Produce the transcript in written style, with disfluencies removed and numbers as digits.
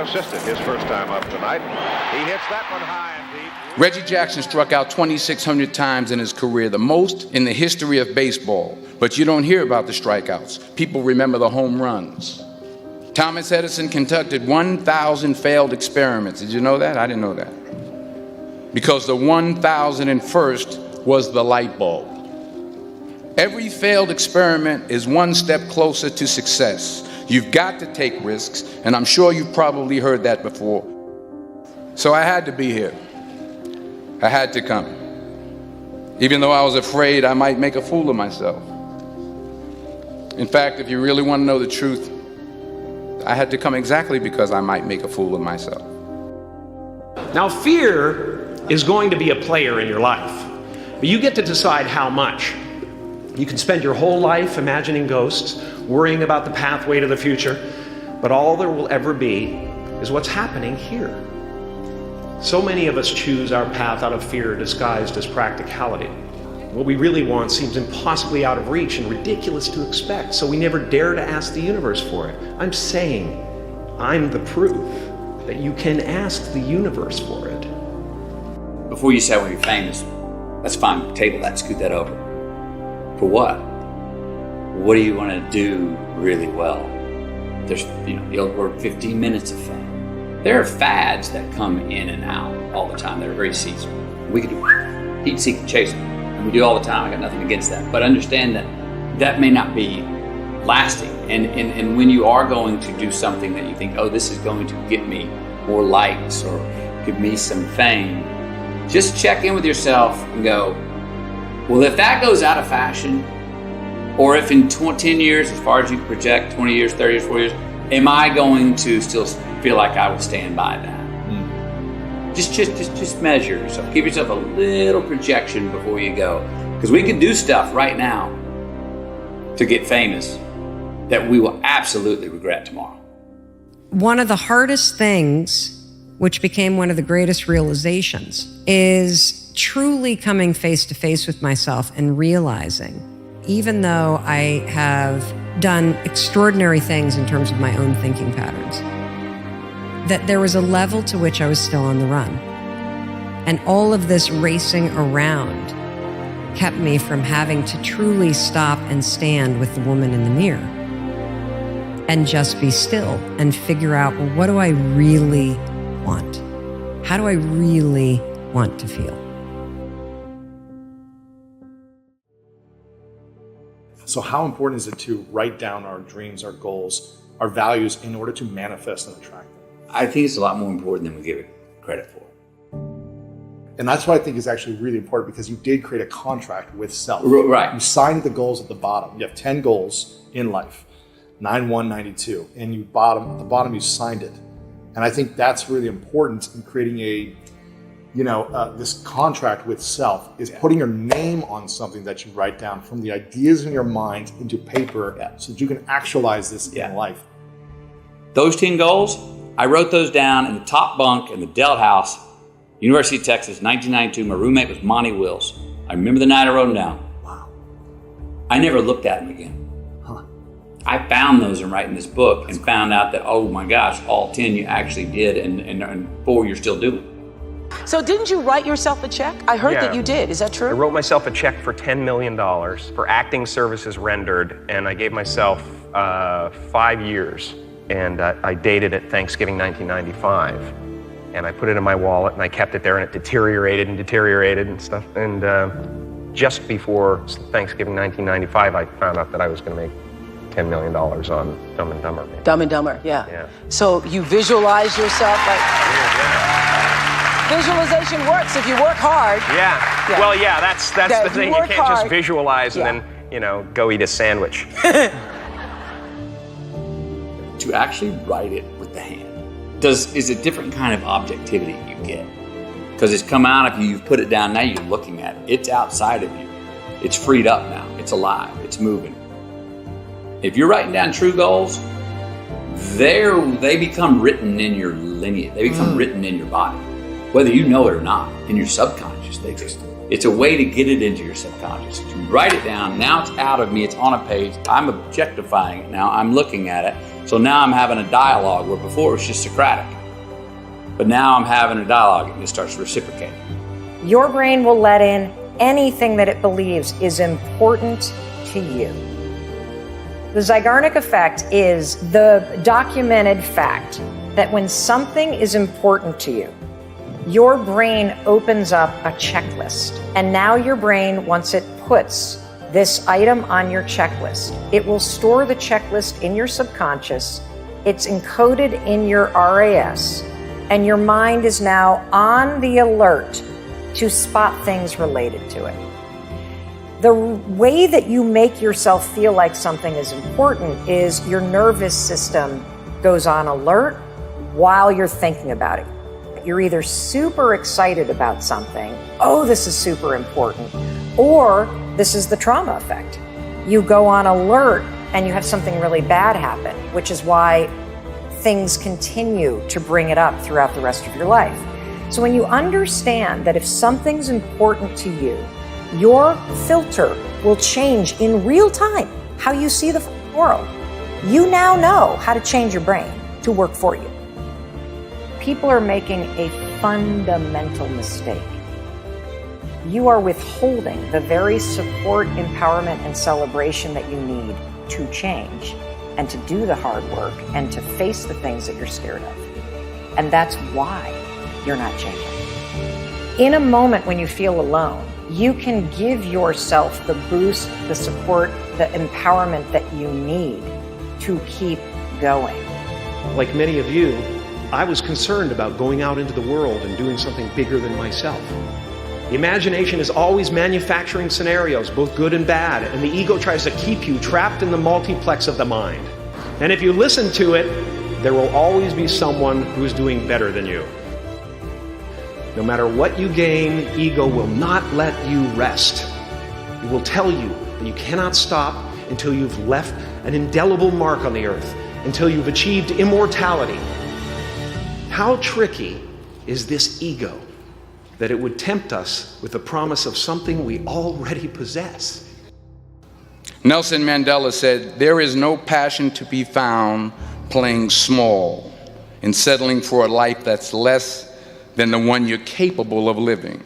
unassisted his first time up tonight. He hits that one high and deep. Reggie Jackson struck out 2,600 times in his career, the most in the history of baseball. But you don't hear about the strikeouts. People remember the home runs. Thomas Edison conducted 1,000 failed experiments. Did you know that? I didn't know that. Because the 1,001st was the light bulb. Every failed experiment is one step closer to success. You've got to take risks, and I'm sure you've probably heard that before. So I had to be here. I had to come. Even though I was afraid I might make a fool of myself. In fact, if you really want to know the truth, I had to come exactly because I might make a fool of myself. Now, fear is going to be a player in your life, but you get to decide how much. You can spend your whole life imagining ghosts, worrying about the pathway to the future, but all there will ever be is what's happening here. So many of us choose our path out of fear disguised as practicality. What we really want seems impossibly out of reach and ridiculous to expect, so we never dare to ask the universe for it. I'm saying, I'm the proof that you can ask the universe for it. Before you say I want to be famous, that's fine, table that, scoot that over. For what? What do you want to do really well? There's, the old word, 15 minutes of fame. There are fads that come in and out all the time. They're very seasonal. We could do heat seek and chase them, and we do all the time. I got nothing against that. But understand that that may not be lasting. And when you are going to do something that you think, oh, this is going to get me more likes or give me some fame, just check in with yourself and go, well, if that goes out of fashion, or if in 10 years, as far as you can project, 20 years, 30 years, 40 years, am I going to still feel like I will stand by that? Just measure yourself. Give yourself a little projection before you go. Because we can do stuff right now to get famous that we will absolutely regret tomorrow. One of the hardest things, which became one of the greatest realizations, is truly coming face to face with myself and realizing, even though I have done extraordinary things in terms of my own thinking patterns, that there was a level to which I was still on the run. And all of this racing around kept me from having to truly stop and stand with the woman in the mirror and just be still and figure out, well, what do I really want? How do I really want to feel? So how important is it to write down our dreams, our goals, our values in order to manifest and attract them? I think it's a lot more important than we give it credit for. And that's what I think is actually really important, because you did create a contract with self. Right. You signed the goals at the bottom. You have 10 goals in life, 9, 1, 92. And at the bottom you signed it. And I think that's really important in creating this contract with self, is putting your name on something that you write down from the ideas in your mind into paper so that you can actualize this in life. Those 10 goals, I wrote those down in the top bunk in the Dell House, University of Texas, 1992. My roommate was Monty Wills. I remember the night I wrote them down. Wow. I never looked at them again. I found those in writing this book and found out that, oh my gosh, all 10 you actually did and 4 you're still doing. So didn't you write yourself a check? I heard that you did. Is that true? I wrote myself a check for $10 million for acting services rendered, and I gave myself 5 years. And I dated it Thanksgiving 1995. And I put it in my wallet, and I kept it there, and it deteriorated and stuff. And just before Thanksgiving 1995, I found out that I was going to make $10 million on Dumb and Dumber. Dumb and Dumber, yeah. So you visualize yourself like... Visualization works if you work hard. Yeah. Well, yeah, that's the thing. You can't just visualize and then, go eat a sandwich. To actually write it with the hand is a different kind of objectivity you get. Because it's come out of you, you've put it down, now you're looking at it. It's outside of you. It's freed up now. It's alive. It's moving. If you're writing down true goals, they become written in your lineage. They become written in your body. Whether you know it or not, in your subconscious, it's a way to get it into your subconscious. To write it down, now it's out of me, it's on a page, I'm objectifying it now, I'm looking at it. So now I'm having a dialogue where before it was just Socratic. But now I'm having a dialogue and it starts reciprocating. Your brain will let in anything that it believes is important to you. The Zeigarnik effect is the documented fact that when something is important to you, your brain opens up a checklist. And now your brain, once it puts this item on your checklist, it will store the checklist in your subconscious. It's encoded in your RAS, and your mind is now on the alert to spot things related to it. The way that you make yourself feel like something is important is your nervous system goes on alert while you're thinking about it. You're either super excited about something, oh, this is super important, or this is the trauma effect. You go on alert and you have something really bad happen, which is why things continue to bring it up throughout the rest of your life. So when you understand that if something's important to you, your filter will change in real time how you see the world. You now know how to change your brain to work for you. People are making a fundamental mistake. You are withholding the very support, empowerment, and celebration that you need to change and to do the hard work and to face the things that you're scared of. And that's why you're not changing. In a moment when you feel alone, you can give yourself the boost, the support, the empowerment that you need to keep going. Like many of you, I was concerned about going out into the world and doing something bigger than myself. The imagination is always manufacturing scenarios, both good and bad, and the ego tries to keep you trapped in the multiplex of the mind. And if you listen to it, there will always be someone who's doing better than you. No matter what you gain, ego will not let you rest. It will tell you that you cannot stop until you've left an indelible mark on the earth, until you've achieved immortality. How tricky is this ego that it would tempt us with the promise of something we already possess? Nelson Mandela said, "There is no passion to be found playing small and settling for a life that's less than the one you're capable of living."